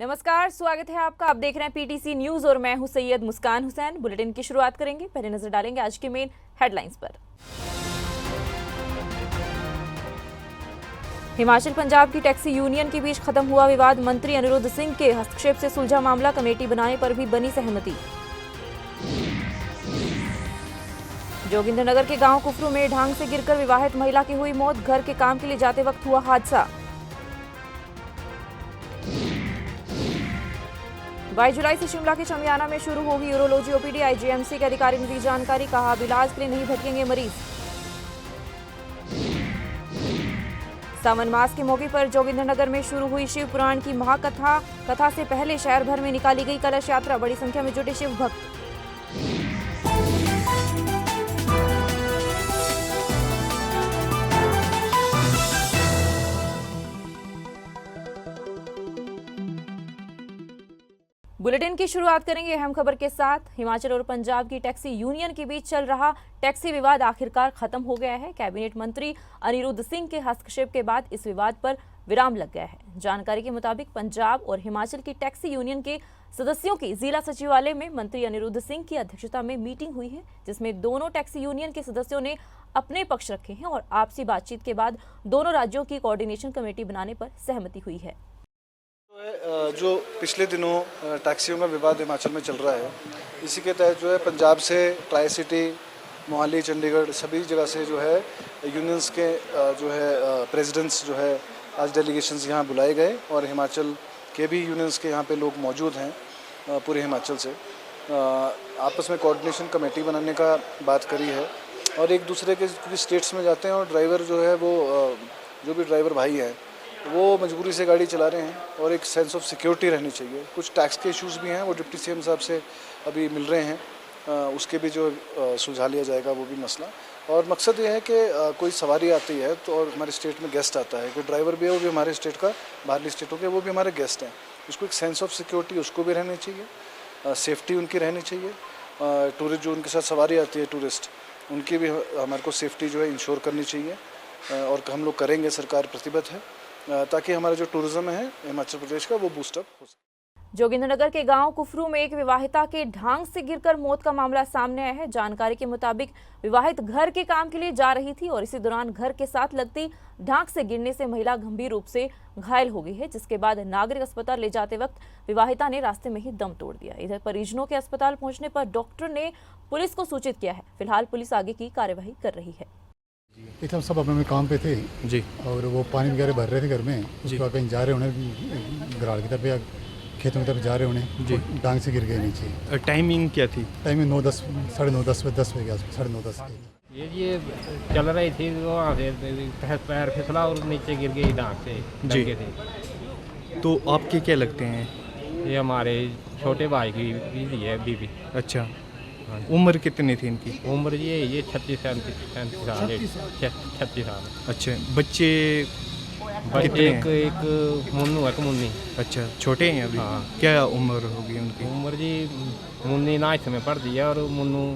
नमस्कार, स्वागत है आपका। आप देख रहे हैं पीटीसी न्यूज और मैं हूं सैयद मुस्कान हुसैन। बुलेटिन की शुरुआत करेंगे। पहले नजर डालेंगे आज की मेन हेडलाइंस पर। हिमाचल पंजाब की टैक्सी यूनियन के बीच खत्म हुआ विवाद। मंत्री अनिरुद्ध सिंह के हस्तक्षेप से सुलझा मामला। कमेटी बनाने पर भी बनी सहमति। जोगिंद्रनगर के गांव कुफरू में ढांग से गिरकर विवाहित महिला की हुई मौत। घर के काम के लिए जाते वक्त हुआ हादसा। 22 जुलाई से शिमला के चमियाना में शुरू होगी यूरोलॉजी ओपीडी। आईजीएमसी के अधिकारी ने दी जानकारी। कहा, अब इलाज के लिए नहीं भटकेंगे मरीज। सावन मास के मौके पर जोगिंद्रनगर में शुरू हुई शिव पुराण की महाकथा। कथा से पहले शहर भर में निकाली गई कलश यात्रा। बड़ी संख्या में जुटे शिव भक्त। बुलेटिन की शुरुआत करेंगे अहम खबर के साथ। हिमाचल और पंजाब की टैक्सी यूनियन के बीच चल रहा टैक्सी विवाद आखिरकार खत्म हो गया है। कैबिनेट मंत्री अनिरुद्ध सिंह के हस्तक्षेप के बाद इस विवाद पर विराम लग गया है। जानकारी के मुताबिक पंजाब और हिमाचल की टैक्सी यूनियन के सदस्यों की जिला सचिवालय में मंत्री अनिरुद्ध सिंह की अध्यक्षता में मीटिंग हुई है, जिसमें दोनों टैक्सी यूनियन के सदस्यों ने अपने पक्ष रखे हैं और आपसी बातचीत के बाद दोनों राज्यों की कोऑर्डिनेशन कमेटी बनाने पर सहमति हुई है। जो पिछले दिनों टैक्सियों का विवाद हिमाचल में चल रहा है, इसी के तहत जो है पंजाब से ट्राई सिटी, मोहाली, चंडीगढ़ सभी जगह से जो है यूनियंस के जो है प्रेसिडेंट्स जो है आज डेलीगेशंस यहाँ बुलाए गए और हिमाचल के भी यूनियंस के यहाँ पे लोग मौजूद हैं पूरे हिमाचल से। आपस में कोऑर्डिनेशन कमेटी बनाने का बात करी है और एक दूसरे के स्टेट्स में जाते हैं और ड्राइवर जो है वो जो भी ड्राइवर भाई हैं वो मजबूरी से गाड़ी चला रहे हैं और एक सेंस ऑफ सिक्योरिटी रहनी चाहिए। कुछ टैक्स के इश्यूज़ भी हैं, वो डिप्टी सीएम साहब से अभी मिल रहे हैं, उसके भी जो सुलझा लिया जाएगा वो भी मसला। और मकसद ये है कि कोई सवारी आती है तो और हमारे स्टेट में गेस्ट आता है, कोई ड्राइवर भी है वो भी हमारे स्टेट का, बाहरी स्टेटों के वो भी हमारे गेस्ट हैं, उसको एक सेंस ऑफ सिक्योरिटी उसको भी रहनी चाहिए, सेफ्टी उनकी रहनी चाहिए। टूरिस्ट जो उनके साथ सवारी आती है टूरिस्ट, उनकी भी हमारे को सेफ्टी जो है इंश्योर करनी चाहिए और हम लोग करेंगे, सरकार प्रतिबद्ध है ताकि हमारा जो टूरिज्म है हिमाचल प्रदेश का वो बूस्टअप हो सके। जोगिंद्रनगर के गांव कुफरू में एक विवाहिता के ढांग से गिरकर मौत का मामला सामने आया है। जानकारी के मुताबिक विवाहित घर के काम के लिए जा रही थी और इसी दौरान घर के साथ लगती ढांग से गिरने से महिला गंभीर रूप से घायल हो गई है, जिसके बाद नागरिक अस्पताल ले जाते वक्त विवाहिता ने रास्ते में ही दम तोड़ दिया। इधर परिजनों के अस्पताल पहुंचने पर डॉक्टर ने पुलिस को सूचित किया है। फिलहाल पुलिस आगे की कार्यवाही कर रही है। हम सब अपने काम पे थे जी और वो पानी वगैरह भर रहे थे घर में जी। कहीं जा रहे होने गराड़ की तरफ या खेतों की तरफ जा रहे होने जी, डांग से गिर गए नीचे। टाइमिंग क्या थी? टाइमिंग 9-10 साढ़े 9-10 बजे के आसपास, 9:30 ये चल रही थी, वहाँ से पैर फिसला और नीचे गिर गई डांग से जी थे। तो आपके क्या लगते हैं? ये हमारे छोटे भाई की बीवी है, बीवी। अच्छा, उम्र कितनी थी इनकी? उम्र ये 36-37 साल। 36 साल। अच्छा, बच्चे एक मुन्नू है, मुन्नी। अच्छा, छोटे हैं अभी? हाँ। क्या उम्र होगी उनकी? उम्र जी मुन्नी 9th में पढ़ दी है और मुन्नू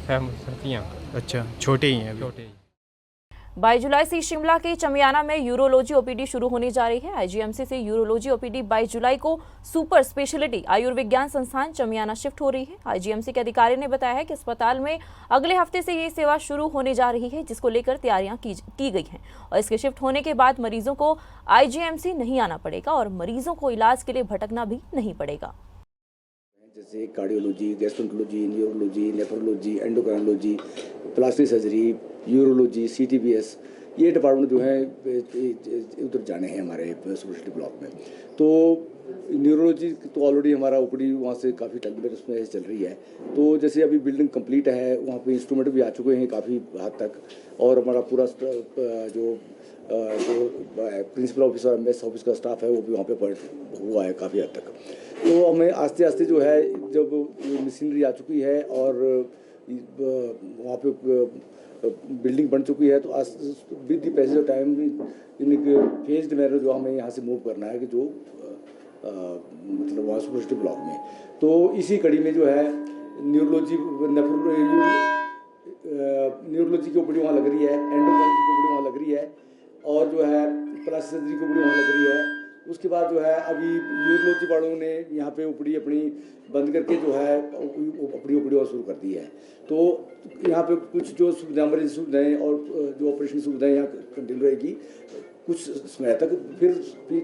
7th। अच्छा, छोटे ही हैं अभी। छोटे। 22 जुलाई से शिमला के चमियाना में यूरोलॉजी ओपीडी शुरू होने जा रही है। आईजीएमसी से यूरोलॉजी ओपीडी 22 जुलाई को सुपर स्पेशलिटी आयुर्विज्ञान संस्थान चमियाना शिफ्ट हो रही है। आईजीएमसी के अधिकारी ने बताया है कि अस्पताल में अगले हफ्ते से ये सेवा शुरू होने जा रही है, जिसको लेकर तैयारियां की गई हैं और इसके शिफ्ट होने के बाद मरीजों को आईजीएमसी नहीं आना पड़ेगा और मरीजों को इलाज के लिए भटकना भी नहीं पड़ेगा। जैसे cardiology, gastroenterology, neurology, nephrology, endocrinology, plastic surgery, urology, CTBS, ये डिपार्टमेंट जो है उधर जाने हैं हमारे स्पेशलिटी ब्लॉक में। तो न्यूरोलॉजी तो ऑलरेडी हमारा ओपीडी वहाँ से काफ़ी टाइम उसमें चल रही है। तो जैसे अभी बिल्डिंग कंप्लीट है, वहाँ पे इंस्ट्रूमेंट भी आ चुके हैं काफ़ी हद तक और हमारा पूरा जो प्रिंसिपल ऑफिस और एमएस ऑफिस का स्टाफ है वो भी वहाँ पे हुआ है काफ़ी हद तक। तो हमें आस्ते आस्ते जो है जब मशीनरी आ चुकी है और वहाँ पे बिल्डिंग बन चुकी है तो with the passage of time in phased manner जो हमें यहाँ से मूव करना है कि जो मतलब वहाँ स्पेशलिटी ब्लॉक में। तो इसी कड़ी में जो है न्यूरोलॉजी की ओपीडी वहाँ लग रही है, एंडोक्राइनोलॉजी की ओपीडी वहाँ लग रही है और जो है प्लास्टिक सर्जरी की ओपीडी वहाँ लग रही है उसके बाद जो है अभी यूरोलॉजी वालों ने यहाँ पे ओपीडी अपनी बंद करके जो है ओपीडी और शुरू कर दी है। तो यहाँ पे कुछ जो सुविधा मरीज सुविधाएँ और जो ऑपरेशन सुविधाएँ यहाँ कंटिन्यू रहेगी कुछ समय तक, फिर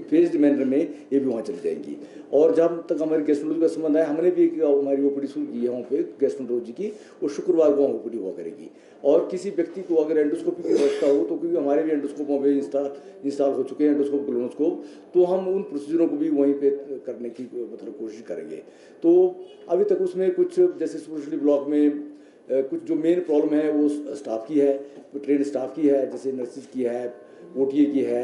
फेज मैनर में ये भी वहाँ चली जाएंगी। और जब तक हमारी गैस्ट्रोलॉजी का संबंध है, हमने भी हमारी ओपीडी शुरू की है वहाँ पे गैस्ट्रोलॉजी की, और शुक्रवार को वहाँ ओपीडी हुआ करेगी। और किसी व्यक्ति को अगर एंडोस्कोपी की आवश्यकता हो तो, क्योंकि हमारे भी एंडोस्कोप वहाँ पे इंस्टॉल हो चुके हैं, एंडोस्कोप कोलोनोस्कोप, तो हम उन प्रोसीजरों को भी वहीं पे करने की मतलब कोशिश करेंगे। तो अभी तक उसमें कुछ जैसे स्पेशली ब्लॉक में कुछ जो मेन प्रॉब्लम है वो स्टाफ की है, ट्रेन स्टाफ की है, जैसे नर्सिस की है, ओटीए की है,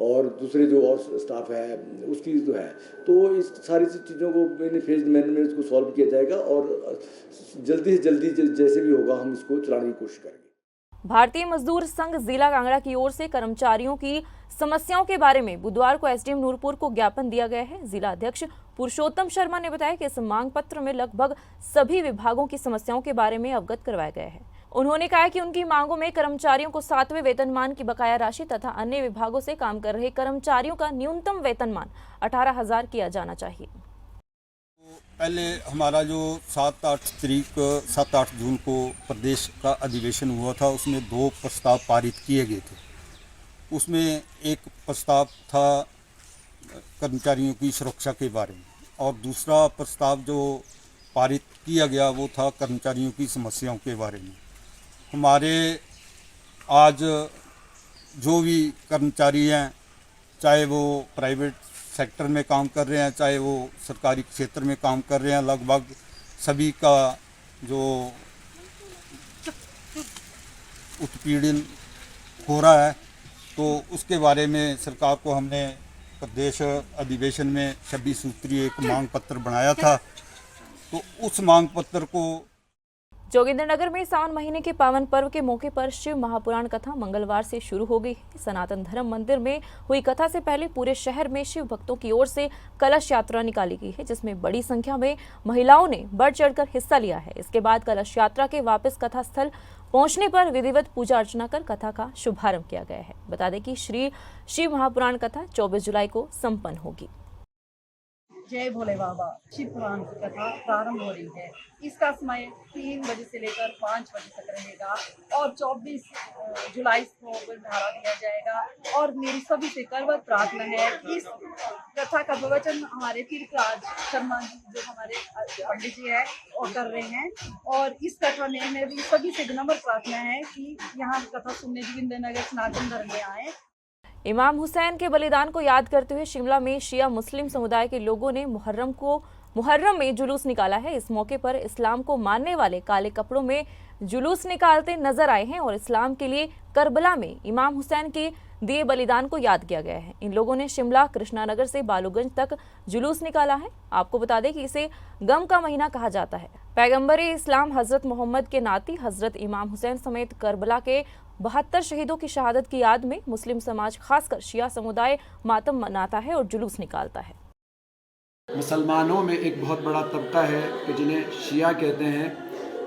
और दूसरे जो और स्टाफ है उसकी जो है। तो इस सारी चीज़ों को मैंने फेज मैनर में इसको सॉल्व किया जाएगा, और जल्दी से जल्दी जैसे भी होगा हम इसको चलाने की कोशिश करेंगे। भारतीय मजदूर संघ जिला कांगड़ा की ओर से कर्मचारियों की समस्याओं के बारे में बुधवार को एसडीएम नूरपुर को ज्ञापन दिया गया है। जिला अध्यक्ष पुरुषोत्तम शर्मा ने बताया कि इस मांग पत्र में लगभग सभी विभागों की समस्याओं के बारे में अवगत करवाया गया है। उन्होंने कहा कि उनकी मांगों में कर्मचारियों को 7वें वेतनमान की बकाया राशि तथा अन्य विभागों से काम कर रहे कर्मचारियों का न्यूनतम वेतनमान 18,000 किया जाना चाहिए। पहले हमारा जो 7-8 जून को प्रदेश का अधिवेशन हुआ था, उसमें 2 प्रस्ताव पारित किए गए थे। उसमें एक प्रस्ताव था कर्मचारियों की सुरक्षा के बारे में, और दूसरा प्रस्ताव जो पारित किया गया वो था कर्मचारियों की समस्याओं के बारे में। हमारे आज जो भी कर्मचारी हैं, चाहे वो प्राइवेट सेक्टर में काम कर रहे हैं, चाहे वो सरकारी क्षेत्र में काम कर रहे हैं, लगभग सभी का जो उत्पीड़न हो रहा है, तो उसके बारे में सरकार को हमने प्रदेश अधिवेशन में 26 सूत्रीय एक मांग पत्र बनाया था। तो उस मांग पत्र को जोगिंद्रनगर में सावन महीने के पावन पर्व के मौके पर शिव महापुराण कथा मंगलवार से शुरू हो गई। सनातन धर्म मंदिर में हुई कथा से पहले पूरे शहर में शिव भक्तों की ओर से कलश यात्रा निकाली गई है, जिसमें बड़ी संख्या में महिलाओं ने बढ़ चढ़कर हिस्सा लिया है। इसके बाद कलश यात्रा के वापस कथा स्थल पहुंचने पर विधिवत पूजा अर्चना कर कथा का शुभारंभ किया गया है। बता दें कि श्री शिव महापुराण कथा 24 जुलाई को संपन्न होगी। जय भोले बाबा शिव पुराण की कथा प्रारंभ हो रही है। इसका समय 3 बजे से लेकर 5 बजे तक रहेगा, और 24 जुलाई को धारा दिया जाएगा। और मेरी सभी से करवत प्रार्थना है कि इस कथा का प्रवचन हमारे तीर्थराज शर्मा जी, जो हमारे पंडित जी है, और कर रहे हैं। और इस कथा में मेरी सभी से विनम्र प्रार्थना है कि यहाँ कथा सुनने जोगिंद्रनगर सनातन धर्म में आए। इमाम हुसैन के बलिदान को याद करते हुए शिमला में शिया मुस्लिम समुदाय के लोगों ने मुहर्रम में जुलूस निकाला है। इस मौके पर इस्लाम को मानने वाले काले कपड़ों में जुलूस निकालते नजर आए हैं और इस्लाम के लिए करबला में इमाम हुसैन के दिए बलिदान को याद किया गया है। इन लोगों ने शिमला कृष्णानगर से बालूगंज तक जुलूस निकाला है। आपको बता दें कि इसे गम का महीना कहा जाता है। पैगंबर इस्लाम हजरत मोहम्मद के नाती हजरत इमाम हुसैन समेत करबला के 72 शहीदों की शहादत की याद में मुस्लिम समाज खासकर शिया समुदाय मातम मनाता है और जुलूस निकालता है। मुसलमानों में एक बहुत बड़ा तबका है कि जिन्हें शिया कहते हैं।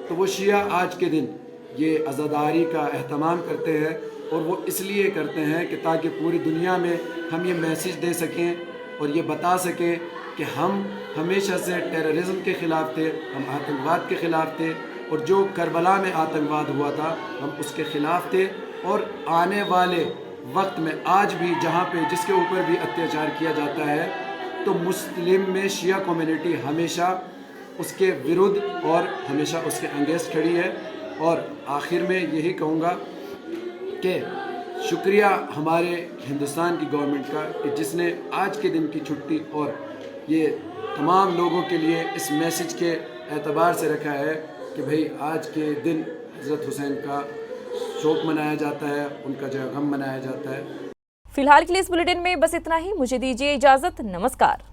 तो वो शिया आज के दिन ये अज़ादारी का एहतमाम करते हैं, और वो इसलिए करते हैं कि ताकि पूरी दुनिया में हम ये मैसेज दे सकें और ये बता सकें कि हम हमेशा से टेररिज्म के ख़िलाफ़ थे, हम आतंकवाद के ख़िलाफ़ थे, और जो करबला में आतंकवाद हुआ था हम उसके ख़िलाफ़ थे। और आने वाले वक्त में आज भी जहाँ पे जिसके ऊपर भी अत्याचार किया जाता है, तो मुस्लिम में शिया कम्युनिटी हमेशा उसके विरुद्ध और हमेशा उसके अगेंस्ट खड़ी है। और आखिर में यही कहूँगा कि शुक्रिया हमारे हिंदुस्तान की गवर्नमेंट का कि जिसने आज के दिन की छुट्टी और ये तमाम लोगों के लिए इस मैसेज के एतबार से रखा है कि भाई आज के दिन हज़रत हुसैन का शोक मनाया जाता है, उनका जो गम मनाया जाता है। फिलहाल के लिए इस बुलेटिन में बस इतना ही। मुझे दीजिए इजाजत। नमस्कार।